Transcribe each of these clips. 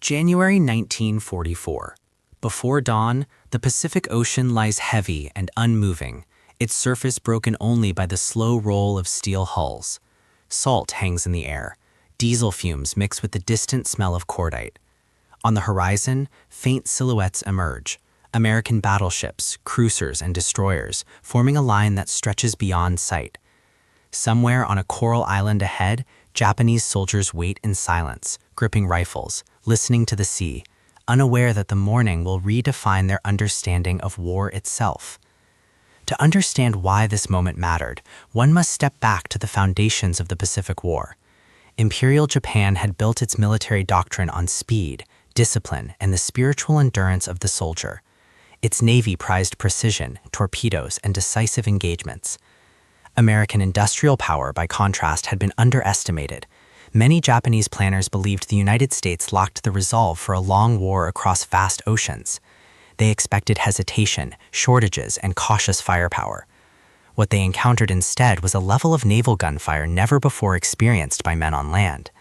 January 1944. Before dawn, the Pacific Ocean lies heavy and unmoving, its surface broken only by the slow roll of steel hulls. Salt hangs in the air. Diesel fumes mix with the distant smell of cordite. On the horizon, faint silhouettes emerge. American battleships, cruisers, and destroyers, forming a line that stretches beyond sight. Somewhere on a coral island ahead, Japanese soldiers wait in silence, gripping rifles, listening to the sea, unaware that the morning will redefine their understanding of war itself. To understand why this moment mattered, one must step back to the foundations of the Pacific War. Imperial Japan had built its military doctrine on speed, discipline, and the spiritual endurance of the soldier. Its navy prized precision, torpedoes, and decisive engagements. American industrial power, by contrast, had been underestimated. Many Japanese planners believed the United States lacked the resolve for a long war across vast oceans. They expected hesitation, shortages, and cautious firepower. What they encountered instead was a level of naval gunfire never before experienced by men on land.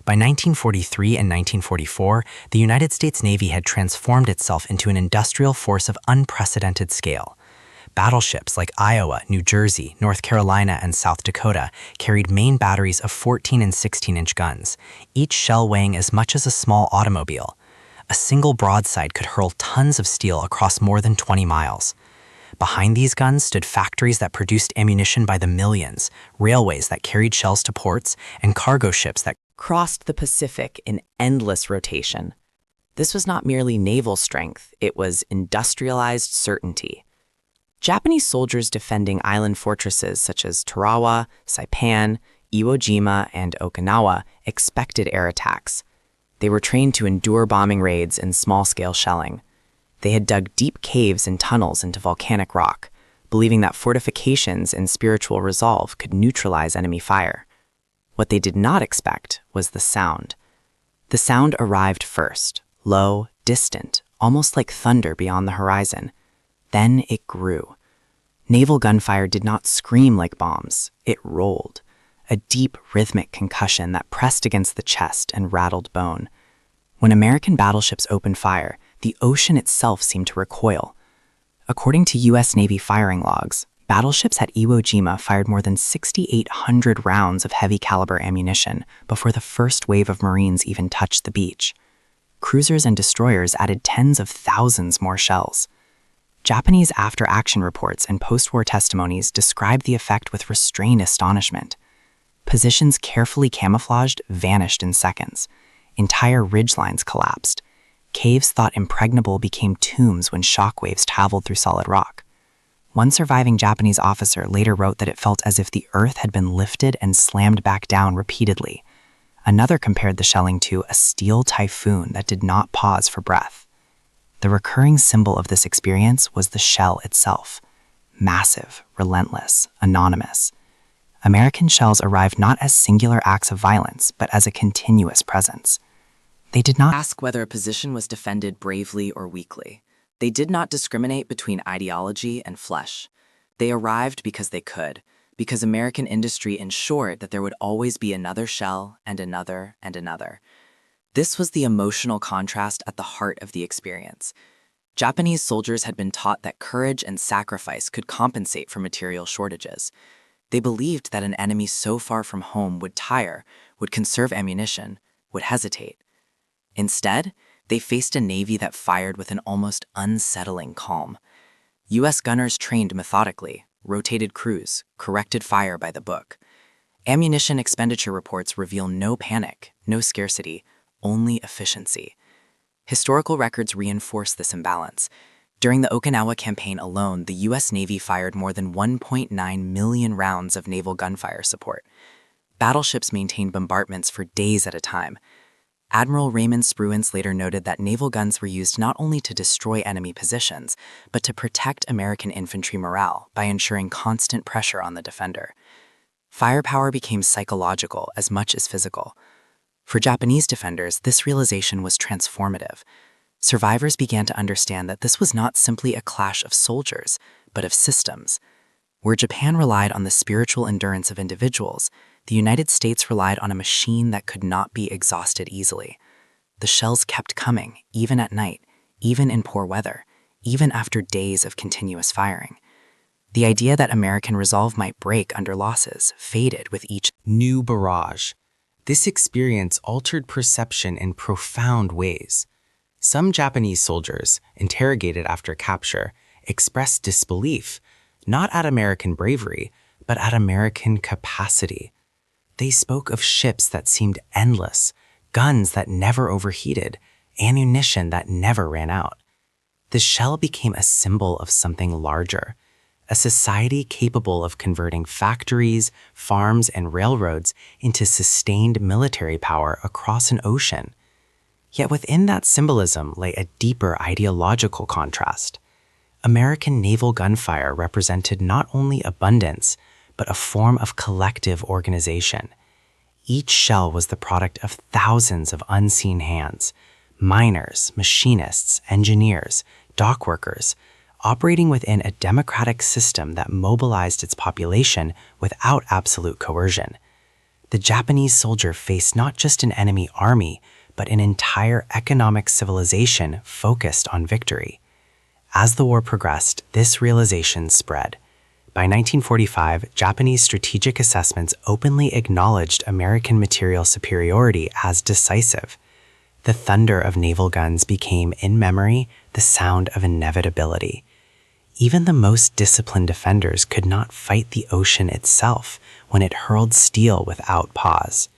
By 1943 and 1944, the United States Navy had transformed itself into an industrial force of unprecedented scale. Battleships like Iowa, New Jersey, North Carolina, and South Dakota carried main batteries of 14 and 16-inch guns, each shell weighing as much as a small automobile. A single broadside could hurl tons of steel across more than 20 miles. Behind these guns stood factories that produced ammunition by the millions, railways that carried shells to ports, and cargo ships that crossed the Pacific in endless rotation. This was not merely naval strength, it was industrialized certainty. Japanese soldiers defending island fortresses such as Tarawa, Saipan, Iwo Jima, and Okinawa expected air attacks. They were trained to endure bombing raids and small-scale shelling. They had dug deep caves and tunnels into volcanic rock, believing that fortifications and spiritual resolve could neutralize enemy fire. What they did not expect was the sound. The sound arrived first, low, distant, almost like thunder beyond the horizon. Then it grew. Naval gunfire did not scream like bombs, it rolled, a deep, rhythmic concussion that pressed against the chest and rattled bone. When American battleships opened fire, the ocean itself seemed to recoil. According to U.S. Navy firing logs, battleships at Iwo Jima fired more than 6,800 rounds of heavy-caliber ammunition before the first wave of Marines even touched the beach. Cruisers and destroyers added tens of thousands more shells. Japanese after-action reports and post-war testimonies described the effect with restrained astonishment. Positions carefully camouflaged vanished in seconds. Entire ridgelines collapsed. Caves thought impregnable became tombs when shockwaves traveled through solid rock. One surviving Japanese officer later wrote that it felt as if the earth had been lifted and slammed back down repeatedly. Another compared the shelling to a steel typhoon that did not pause for breath. The recurring symbol of this experience was the shell itself. Massive, relentless, anonymous. American shells arrived not as singular acts of violence, but as a continuous presence. They did not ask whether a position was defended bravely or weakly. They did not discriminate between ideology and flesh. They arrived because they could, because American industry ensured that there would always be another shell and another and another. This was the emotional contrast at the heart of the experience. Japanese soldiers had been taught that courage and sacrifice could compensate for material shortages. They believed that an enemy so far from home would tire, would conserve ammunition, would hesitate. Instead, they faced a navy that fired with an almost unsettling calm. U.S. gunners trained methodically, rotated crews, corrected fire by the book. Ammunition expenditure reports reveal no panic, no scarcity, only efficiency. Historical records reinforce this imbalance. During the Okinawa campaign alone, the U.S. Navy fired more than 1.9 million rounds of naval gunfire support. Battleships maintained bombardments for days at a time. Admiral Raymond Spruance later noted that naval guns were used not only to destroy enemy positions, but to protect American infantry morale by ensuring constant pressure on the defender. Firepower became psychological as much as physical. For Japanese defenders, this realization was transformative. Survivors began to understand that this was not simply a clash of soldiers, but of systems. Where Japan relied on the spiritual endurance of individuals, the United States relied on a machine that could not be exhausted easily. The shells kept coming, even at night, even in poor weather, even after days of continuous firing. The idea that American resolve might break under losses faded with each new barrage. This experience altered perception in profound ways. Some Japanese soldiers, interrogated after capture, expressed disbelief, not at American bravery, but at American capacity. They spoke of ships that seemed endless, guns that never overheated, ammunition that never ran out. The shell became a symbol of something larger, a society capable of converting factories, farms, and railroads into sustained military power across an ocean. Yet within that symbolism lay a deeper ideological contrast. American naval gunfire represented not only abundance, but a form of collective organization. Each shell was the product of thousands of unseen hands, miners, machinists, engineers, dockworkers, operating within a democratic system that mobilized its population without absolute coercion. The Japanese soldier faced not just an enemy army, but an entire economic civilization focused on victory. As the war progressed, this realization spread. By 1945, Japanese strategic assessments openly acknowledged American material superiority as decisive. The thunder of naval guns became, in memory, the sound of inevitability. Even the most disciplined defenders could not fight the ocean itself when it hurled steel without pause.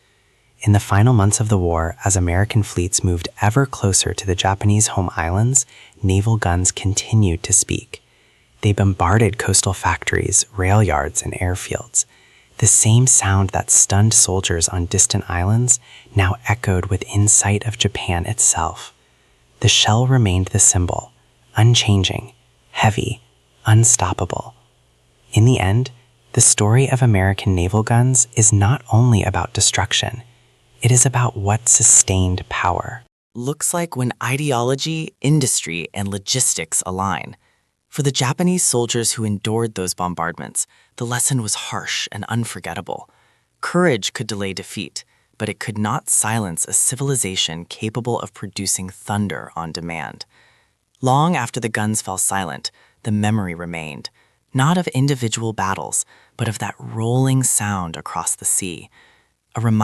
In the final months of the war, as American fleets moved ever closer to the Japanese home islands, naval guns continued to speak. They bombarded coastal factories, rail yards, and airfields. The same sound that stunned soldiers on distant islands now echoed within sight of Japan itself. The shell remained the symbol, unchanging, heavy, unstoppable. In the end, the story of American naval guns is not only about destruction, it is about what sustained power. Looks like when ideology, industry, and logistics align. For the Japanese soldiers who endured those bombardments, the lesson was harsh and unforgettable. Courage could delay defeat, but it could not silence a civilization capable of producing thunder on demand. Long after the guns fell silent, the memory remained, not of individual battles, but of that rolling sound across the sea, a reminder